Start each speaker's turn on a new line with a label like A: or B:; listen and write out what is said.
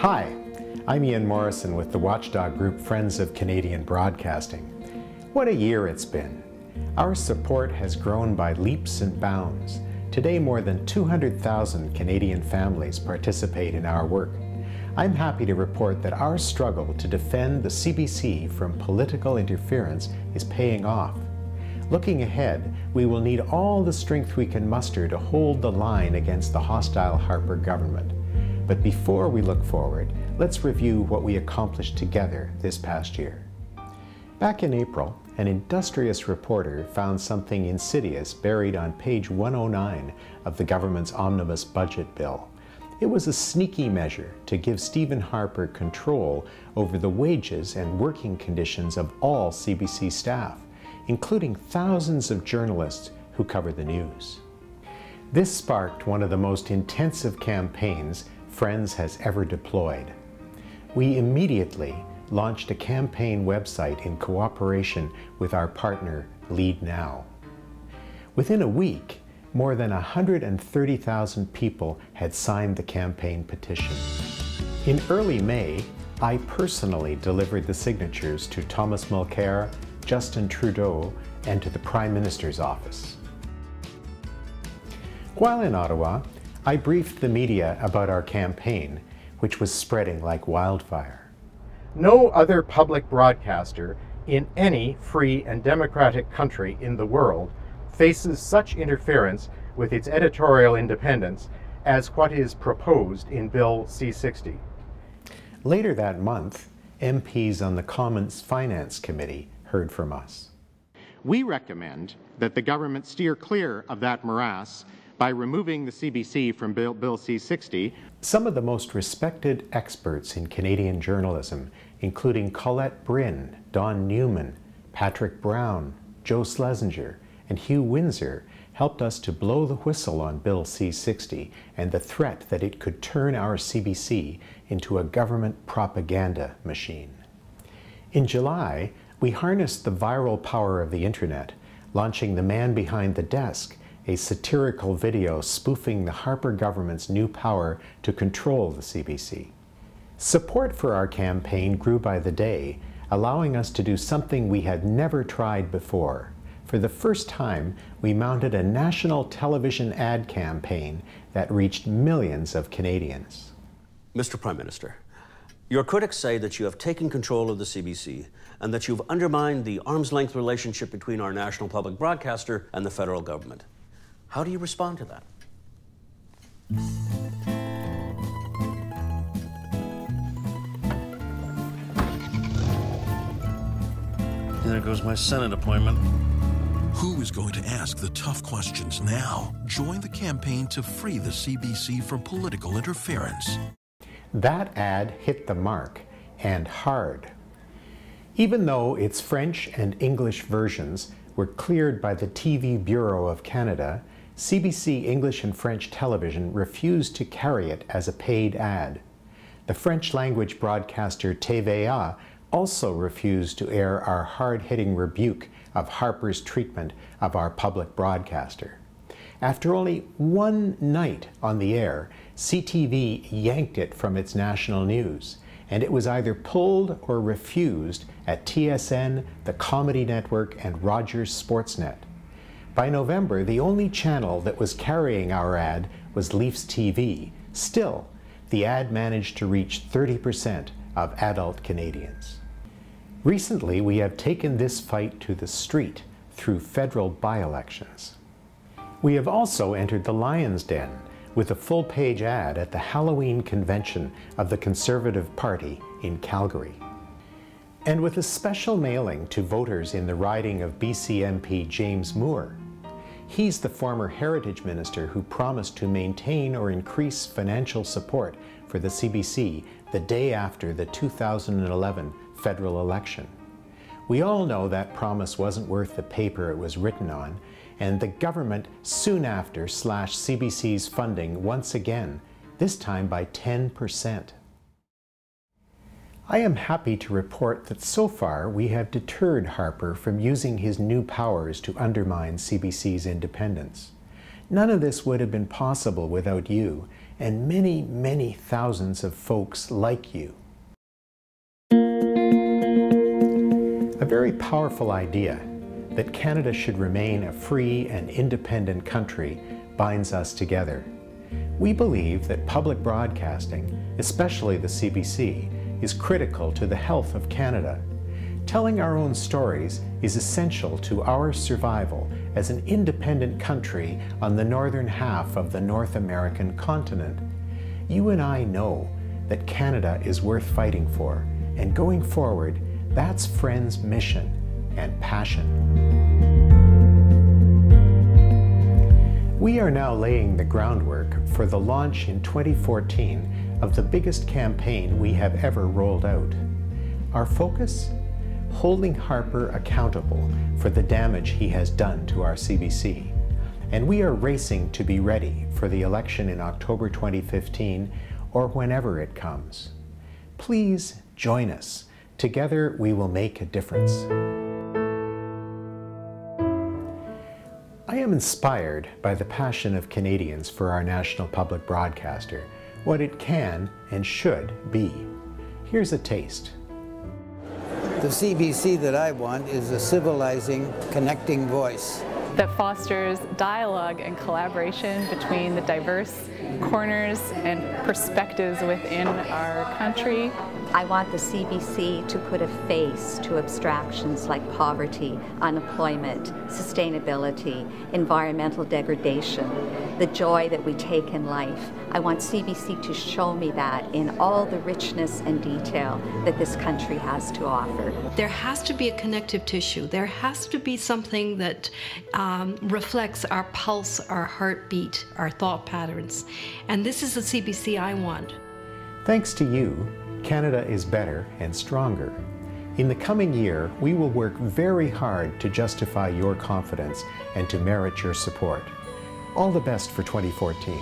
A: Hi, I'm Ian Morrison with the watchdog group Friends of Canadian Broadcasting. What a year it's been. Our support has grown by leaps and bounds. Today, more than 200,000 Canadian families participate in our work. I'm happy to report that our struggle to defend the CBC from political interference is paying off. Looking ahead, we will need all the strength we can muster to hold the line against the hostile Harper government. But before we look forward, let's review what we accomplished together this past year. Back in April, an industrious reporter found something insidious buried on page 109 of the government's omnibus budget bill. It was a sneaky measure to give Stephen Harper control over the wages and working conditions of all CBC staff, including thousands of journalists who cover the news. This sparked one of the most intensive campaigns Friends has ever deployed. We immediately launched a campaign website in cooperation with our partner Lead Now. Within a week, more than 130,000 people had signed the campaign petition. In early May, I personally delivered the signatures to Thomas Mulcair, Justin Trudeau, and to the Prime Minister's office. While in Ottawa, I briefed the media about our campaign, which was spreading like wildfire. No other public broadcaster in any free and democratic country in the world faces such interference with its editorial independence as what is proposed in Bill C60. Later that month, MPs on the Commons Finance Committee heard from us. We recommend that the government steer clear of that morass by removing the CBC from Bill C60. Some of the most respected experts in Canadian journalism, including Colette Bryn, Don Newman, Patrick Brown, Joe Schlesinger, and Hugh Windsor, helped us to blow the whistle on Bill C60 and the threat that it could turn our CBC into a government propaganda machine. In July, we harnessed the viral power of the internet, launching The Man Behind the Desk, a satirical video spoofing the Harper government's new power to control the CBC. Support for our campaign grew by the day, allowing us to do something we had never tried before. For the first time, we mounted a national television ad campaign that reached millions of Canadians.
B: Mr. Prime Minister, your critics say that you have taken control of the CBC and that you've undermined the arm's-length relationship between our national public broadcaster and the federal government. How do you respond to that?
C: There goes my Senate appointment.
D: Who is going to ask the tough questions now? Join the campaign to free the CBC from political interference.
A: That ad hit the mark, and hard. Even though its French and English versions were cleared by the TV Bureau of Canada, CBC English and French television refused to carry it as a paid ad. The French-language broadcaster TVA also refused to air our hard-hitting rebuke of Harper's treatment of our public broadcaster. After only one night on the air, CTV yanked it from its national news, and it was either pulled or refused at TSN, the Comedy Network, and Rogers Sportsnet. By November, the only channel that was carrying our ad was Leafs TV. Still, the ad managed to reach 30% of adult Canadians. Recently, we have taken this fight to the street through federal by-elections. We have also entered the Lion's Den with a full-page ad at the Halloween convention of the Conservative Party in Calgary. And with a special mailing to voters in the riding of BC MP James Moore. He's the former Heritage Minister who promised to maintain or increase financial support for the CBC the day after the 2011 federal election. We all know that promise wasn't worth the paper it was written on, and the government soon after slashed CBC's funding once again, this time by 10%. I am happy to report that so far we have deterred Harper from using his new powers to undermine CBC's independence. None of this would have been possible without you and many, many thousands of folks like you. A very powerful idea that Canada should remain a free and independent country binds us together. We believe that public broadcasting, especially the CBC, is critical to the health of Canada. Telling our own stories is essential to our survival as an independent country on the northern half of the North American continent. You and I know that Canada is worth fighting for, and going forward, that's Friends' mission and passion. We are now laying the groundwork for the launch in 2014 of the biggest campaign we have ever rolled out. Our focus? Holding Harper accountable for the damage he has done to our CBC. And we are racing to be ready for the election in October 2015 or whenever it comes. Please join us. Together we will make a difference. I am inspired by the passion of Canadians for our national public broadcaster, what it can and should be. Here's a taste.
E: The CBC that I want is a civilizing, connecting voice
F: that fosters dialogue and collaboration between the diverse corners and perspectives within our country.
G: I want the CBC to put a face to abstractions like poverty, unemployment, sustainability, environmental degradation, the joy that we take in life. I want CBC to show me that in all the richness and detail that this country has to offer.
H: There has to be a connective tissue. There has to be something that reflects our pulse, our heartbeat, our thought patterns. And this is the CBC I want.
A: Thanks to you, Canada is better and stronger. In the coming year, we will work very hard to justify your confidence and to merit your support. All the best for 2014.